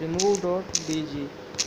remove.bg